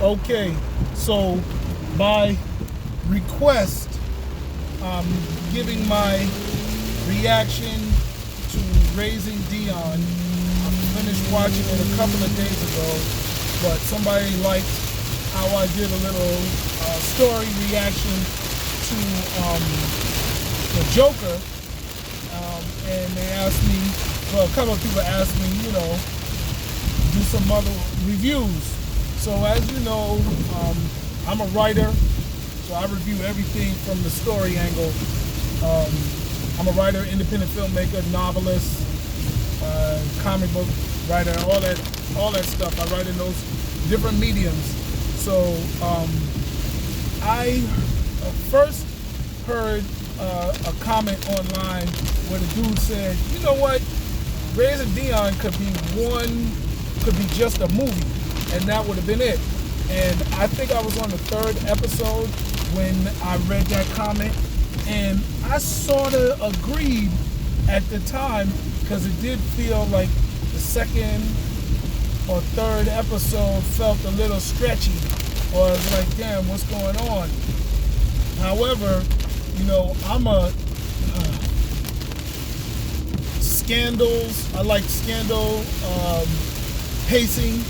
Okay, so by request, I'm giving my reaction to Raising Dion. I finished watching it a couple of days ago, but somebody liked how I did a little story reaction to the Joker, and they asked me, well, a couple of people asked me, do some other reviews. So as you know, I'm a writer, so I review everything from the story angle. I'm a writer, independent filmmaker, novelist, comic book writer, all that stuff. I write in those different mediums. So I first heard a comment online where the dude said, you know what, Raising Dion could be just a movie, and that would have been it. And I think I was on the third episode when I read that comment, and I sort of agreed at the time, because it did feel like the second or third episode felt a little stretchy, or it was like, damn, what's going on? However, I'm a scandals. I like scandal pacing.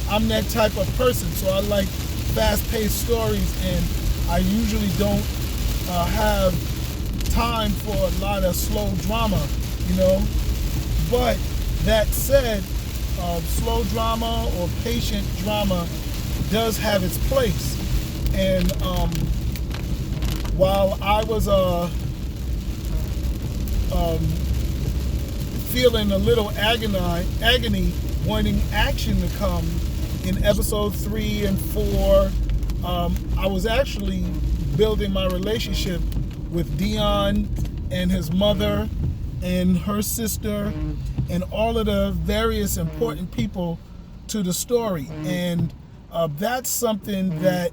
I'm that type of person, so I like fast-paced stories, and I usually don't have time for a lot of slow drama. But that said, slow drama or patient drama does have its place. And while I was feeling a little agony, wanting action to come in episode 3 and 4, I was actually building my relationship with Dion and his mother and her sister and all of the various important people to the story. And that's something that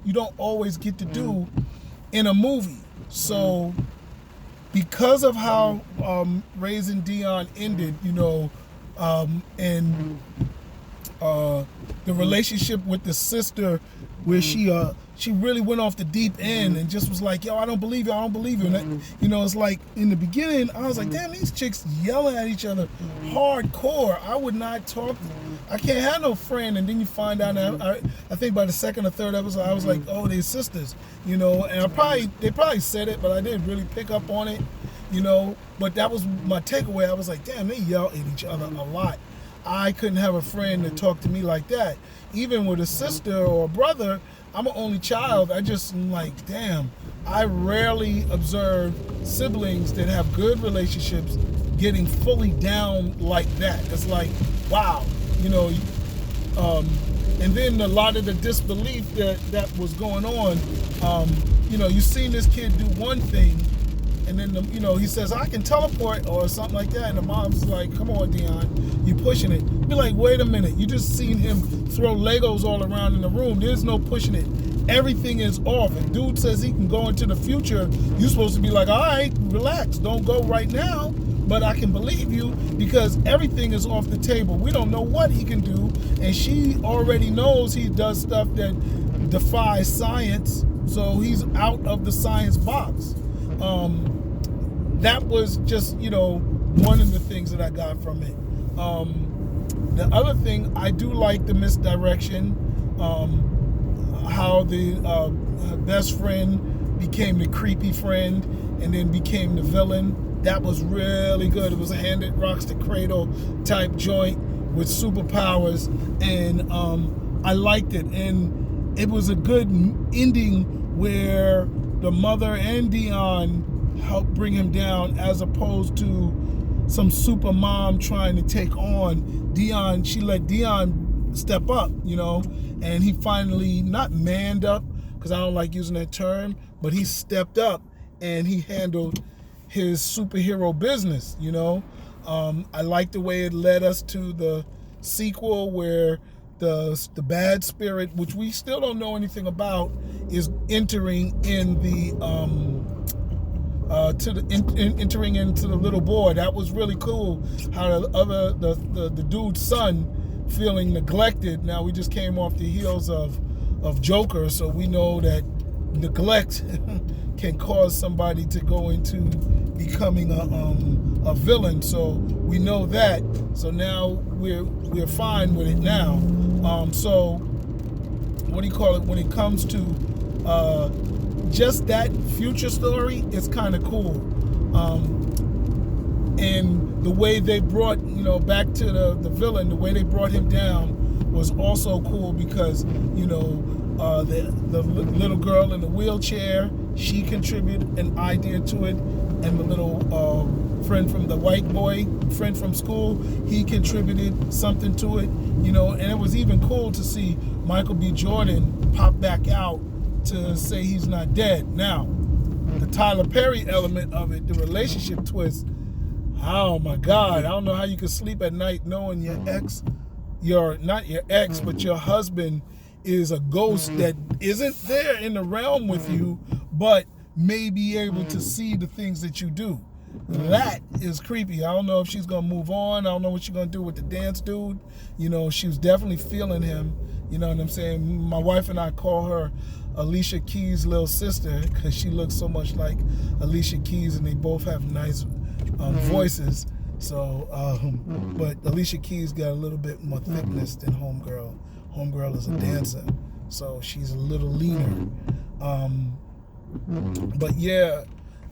you don't always get to do in a movie. So because of how Raising Dion ended, and the relationship with the sister, where she really went off the deep end and just was like, yo, I don't believe you. And that, it's like in the beginning, I was like, damn, these chicks yelling at each other hardcore. I would not talk. I can't have no friend. And then you find out, I think by the second or third episode, I was like, oh, they're sisters, and they probably said it, but I didn't really pick up on it, but that was my takeaway. I was like, damn, they yell at each other a lot. I couldn't have a friend that talked to me like that. Even with a sister or a brother, I'm an only child. I just am like, damn, I rarely observe siblings that have good relationships getting fully down like that. It's like, wow, and then a lot of the disbelief that was going on, you seen this kid do one thing, and then he says, I can teleport or something like that, and the mom's like, come on, Dion, you pushing it. Be like, wait a minute, you just seen him throw Legos all around in the room. There's no pushing it. Everything is off. If dude says he can go into the future, you're supposed to be like, all right, relax, don't go right now, but I can believe you because everything is off the table. We don't know what he can do, and she already knows he does stuff that defies science, so he's out of the science box. That was just, one of the things that I got from it. The other thing, I do like the misdirection, how the best friend became the creepy friend and then became the villain. That was really good. It was a hand that rocks the cradle type joint with superpowers, and I liked it. And it was a good ending where the mother and Dion helped bring him down, as opposed to some super mom trying to take on Dion. She let Dion step up, and he finally not manned up, because I don't like using that term, but he stepped up and he handled his superhero business. I like the way it led us to the sequel where the bad spirit, which we still don't know anything about, is entering in the entering into the little boy. That was really cool. How the dude's son feeling neglected. Now we just came off the heels of Joker, so we know that neglect can cause somebody to go into becoming a villain. So we know that. So now we're fine with it now. So what do you call it? When it comes to just that future story, it's kind of cool. And the way they brought, back to the villain, the way they brought him down was also cool because, the little girl in the wheelchair, she contributed an idea to it, and the little friend from the white boy, friend from school, he contributed something to it, and it was even cool to see Michael B. Jordan pop back out to say he's not dead. Now, the Tyler Perry element of it, the relationship twist, oh my God, I don't know how you can sleep at night knowing your ex, not your ex, but your husband is a ghost that isn't there in the realm with you, but may be able to see the things that you do. That is creepy. I don't know if she's going to move on. I don't know what she's going to do with the dance dude. She was definitely feeling him. You know what I'm saying? My wife and I call her Alicia Keys' little sister because she looks so much like Alicia Keys, and they both have nice voices. So, but Alicia Keys got a little bit more thickness than Homegirl. Homegirl is a dancer, so she's a little leaner. But yeah,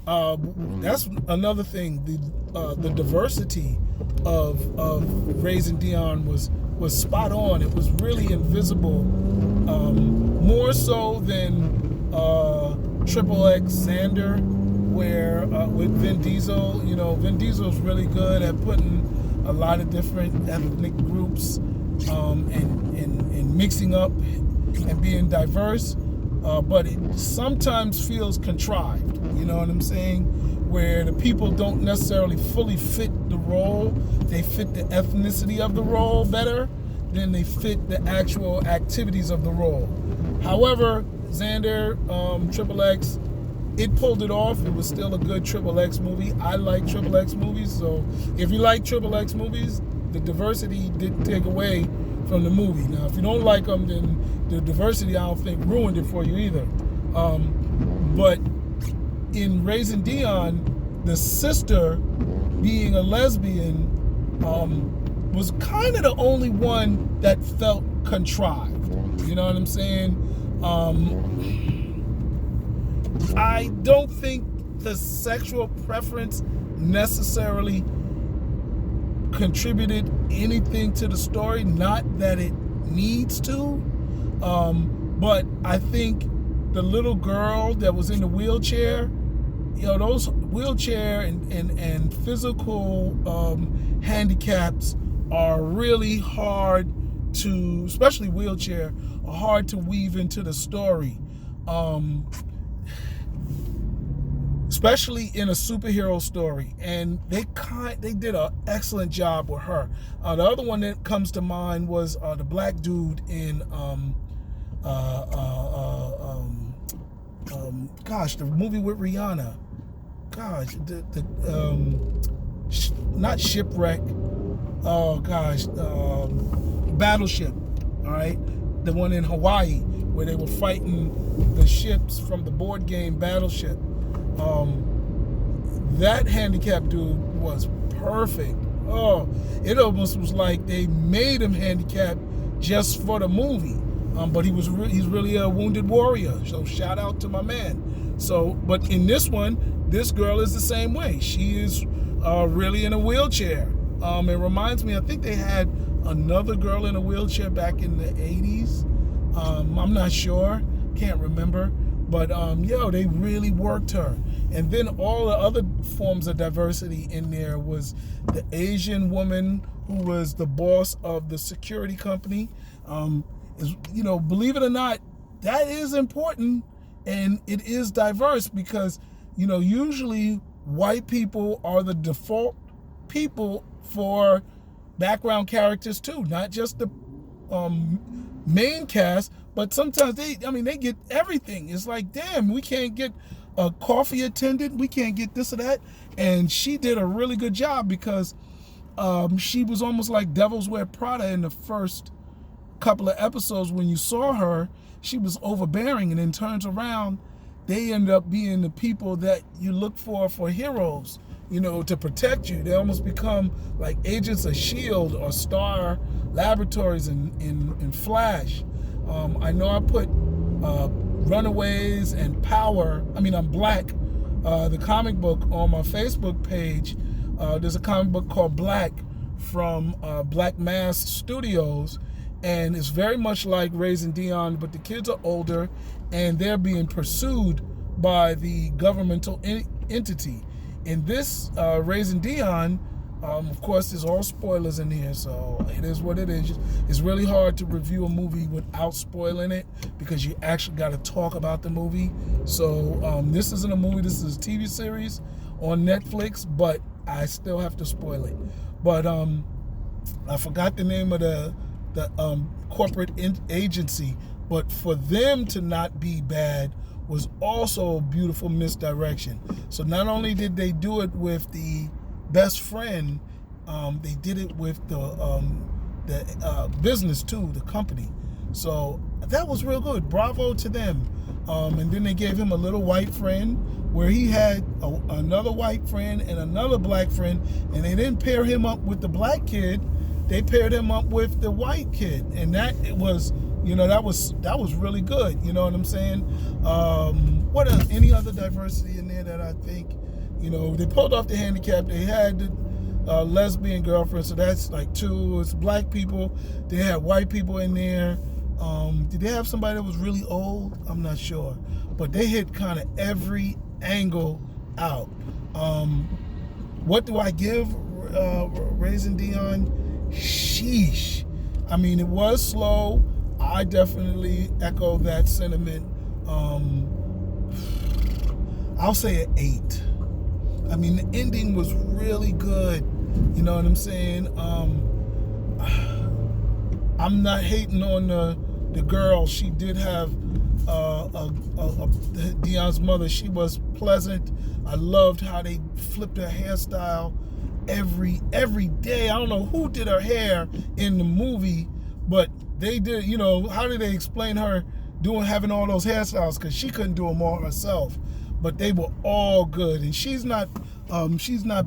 that's another thing. The diversity of Raising Dion was spot on. It was really invisible, more so than Triple X Xander, where with Vin Diesel, Vin Diesel's really good at putting a lot of different ethnic groups and mixing up and being diverse, but it sometimes feels contrived, you know what I'm saying, where the people don't necessarily fully fit the role. They fit the ethnicity of the role better than they fit the actual activities of the role. However, Xander, Triple X, it pulled it off. It was still a good Triple X movie. I like Triple X movies, so if you like Triple X movies, the diversity didn't take away from the movie. Now, if you don't like them, then the diversity, I don't think, ruined it for you either. But in Raising Dion, the sister being a lesbian was kind of the only one that felt contrived. You know what I'm saying? I don't think the sexual preference necessarily contributed anything to the story. Not that it needs to, but I think the little girl that was in the wheelchair, those wheelchair and physical handicaps are really hard to, especially wheelchair, are hard to weave into the story. Especially in a superhero story, and they did an excellent job with her. The other one that comes to mind was the black dude in the movie with Rihanna. Not Shipwreck. Oh gosh, Battleship. All right, the one in Hawaii where they were fighting the ships from the board game Battleship. That handicapped dude was perfect. Oh, it almost was like they made him handicapped just for the movie. But he's really a wounded warrior. So shout out to my man. So, but in this one, this girl is the same way. She is really in a wheelchair. It reminds me, I think they had another girl in a wheelchair back in the 80s. I'm not sure, can't remember. But they really worked her. And then all the other forms of diversity in there was the Asian woman who was the boss of the security company. Believe it or not, that is important, and it is diverse because, usually white people are the default people for background characters too, not just the main cast, but sometimes they get everything. It's like, damn, we can't get a coffee attendant, we can't get this or that. And she did a really good job because she was almost like Devil's Wear Prada in the first couple of episodes. When you saw her, she was overbearing, and then turns around, they end up being the people that you look for heroes, to protect you. They almost become like agents of S.H.I.E.L.D. or Star Laboratories in Flash. I know I put Runaways and Power, I'm Black, the comic book on my Facebook page. There's a comic book called Black from Black Mass Studios, and it's very much like Raising Dion, but the kids are older and they're being pursued by the governmental entity. In this Raising Dion, of course, there's all spoilers in here, so it is what it is. It's really hard to review a movie without spoiling it, because you actually got to talk about the movie. So this isn't a movie, this is a TV series on Netflix, but I still have to spoil it. But I forgot the name of the corporate agency, but for them to not be bad was also a beautiful misdirection. So not only did they do it with the best friend, they did it with the business too, the company. So that was real good. Bravo to them. And then they gave him a little white friend, where he had another white friend and another black friend, and they didn't pair him up with the black kid. They paired him up with the white kid, and that was, that was really good. You know what I'm saying? What else? Any other diversity in there that I think, they pulled off the handicap. They had the lesbian girlfriend, so that's like 2. It's black people. They had white people in there. Did they have somebody that was really old? I'm not sure, but they hit kind of every angle out. What do I give Raising Dion? Sheesh. It was slow. I definitely echo that sentiment. I'll say an 8. The ending was really good. You know what I'm saying? I'm not hating on the girl. She did have Dion's mother. She was pleasant. I loved how they flipped her hairstyle every day. I don't know who did her hair in the movie, but they did. How did they explain her having all those hairstyles? Because she couldn't do them all herself, but they were all good. And she's not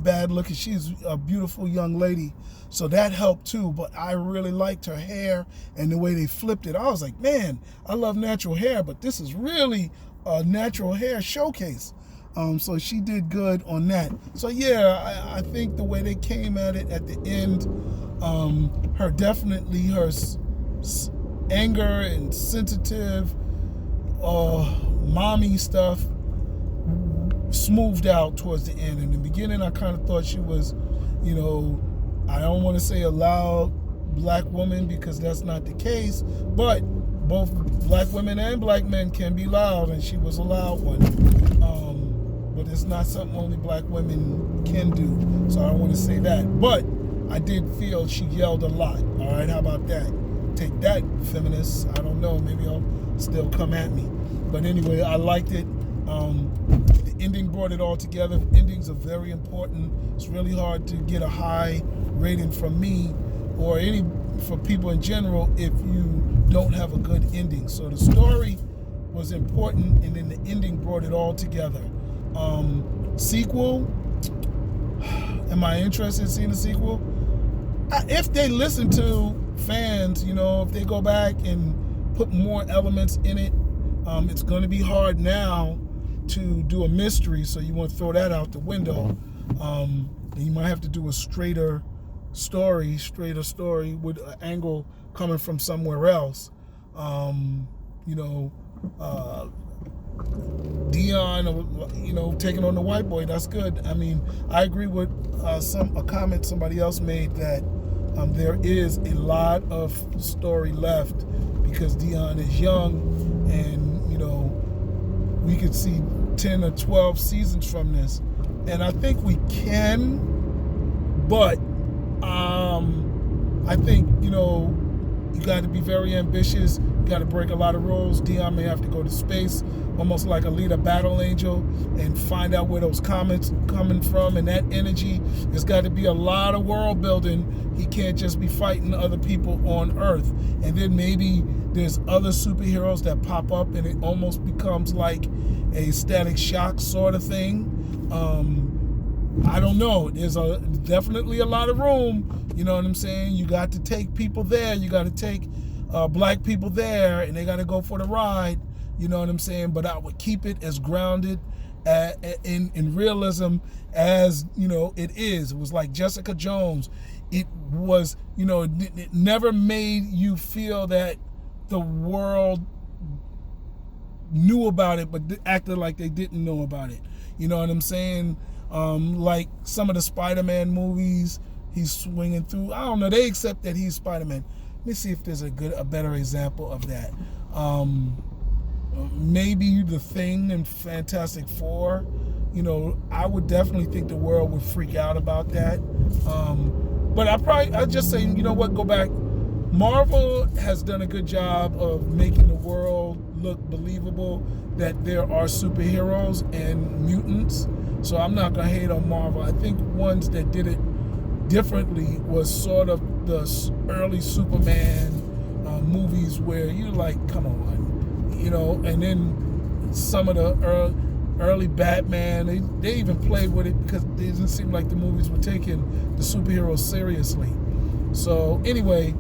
bad looking. She's a beautiful young lady, so that helped too. But I really liked her hair and the way they flipped it. I was like, man, I love natural hair, but this is really a natural hair showcase. So she did good on that. So yeah, I think the way they came at it at the end, her anger and sensitive, mommy stuff smoothed out towards the end. In the beginning, I kind of thought she was, I don't want to say a loud black woman, because that's not the case, but both black women and black men can be loud, and she was a loud one. But it's not something only black women can do, so I don't want to say that. But I did feel she yelled a lot. All right, how about that? Take that, feminists. I don't know, maybe I'll still come at me. But anyway, I liked it. The ending brought it all together. Endings are very important. It's really hard to get a high rating from me or for people in general if you don't have a good ending. So the story was important, and then the ending brought it all together. Sequel, am I interested in seeing a sequel? If they listen to fans, if they go back and put more elements in it, it's going to be hard now to do a mystery, so you want to throw that out the window. And you might have to do a straighter story with an angle coming from somewhere else. Dion, taking on the white boy, that's good. I agree with a comment somebody else made that there is a lot of story left, because Dion is young, and we could see 10 or 12 seasons from this, and I think we can, but I think You got to be very ambitious. You got to break a lot of rules. Dion may have to go to space, almost like a leader battle angel, and find out where those comments coming from, and that energy. There's got to be a lot of world building. He can't just be fighting other people on Earth. And then maybe there's other superheroes that pop up, and it almost becomes like a Static Shock sort of thing. I don't know. There's definitely a lot of room. You know what I'm saying? You got to take people there. You got to take black people there, and they got to go for the ride. You know what I'm saying? But I would keep it as grounded in realism as, you know, it is. It was like Jessica Jones. It was, you know, it never made you feel that the world knew about it, but acted like they didn't know about it. You know what I'm saying? Like some of the Spider-Man movies, he's swinging through. I don't know. They accept that he's Spider-Man. Let me see if there's a better example of that. Maybe The Thing and Fantastic Four. You know, I would definitely think the world would freak out about that. But I'd just say, you know what, go back. Marvel has done a good job of making the world look believable, that there are superheroes and mutants. So I'm not going to hate on Marvel. I think ones that did it differently was sort of the early Superman movies where you're like, come on, you know, and then some of the early Batman, they even played with it because it didn't seem like the movies were taking the superheroes seriously. So anyway,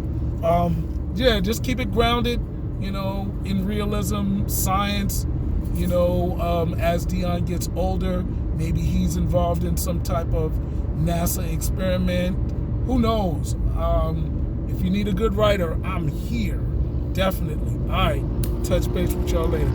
yeah, just keep it grounded, you know, in realism, science. You know, as Dion gets older, maybe he's involved in some type of NASA experiment. Who knows? If you need a good writer, I'm here. Definitely. All right. Touch base with y'all later.